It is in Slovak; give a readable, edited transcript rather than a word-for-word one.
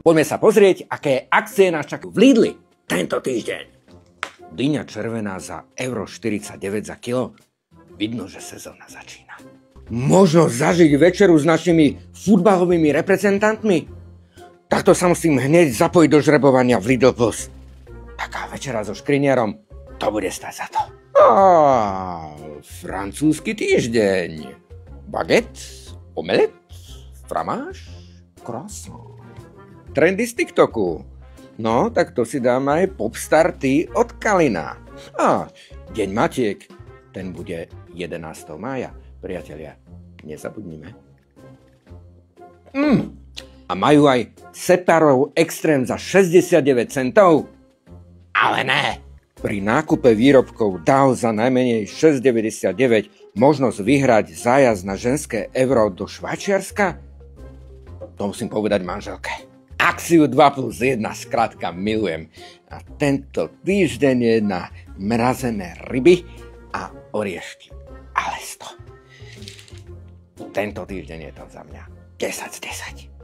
Poďme sa pozrieť, aké akcie nás čakajú v Lidli tento týždeň. Dyňa červená za €49 za kilo. Vidno, že sezóna začína. Možno zažiť večeru s našimi futbalovými reprezentantmi? Takto sa musím hneď zapojiť do žrebovania v Lidl Plus. Taká večera so škriniarom, to bude stať za to. Francúzsky týždeň. Baguette, omelet, framáž, croissant. Trendy z TikToku. No, tak to si dám aj popstarty od Kalina. Deň Matiek, ten bude 11. mája. Priatelia, nezabudnime. A majú aj Separov Extrém za 69 centov? Ale ne! Pri nákupe výrobkov DAO za najmenej 6,99 možnosť vyhrať zájazd na ženské euro do Švajčiarska? To musím povedať manželke. Akciu 2+1 skrátka milujem. A tento týždeň je na mrazené ryby a oriešky. Ale 100. Tento týždeň je to za mňa 10 z 10.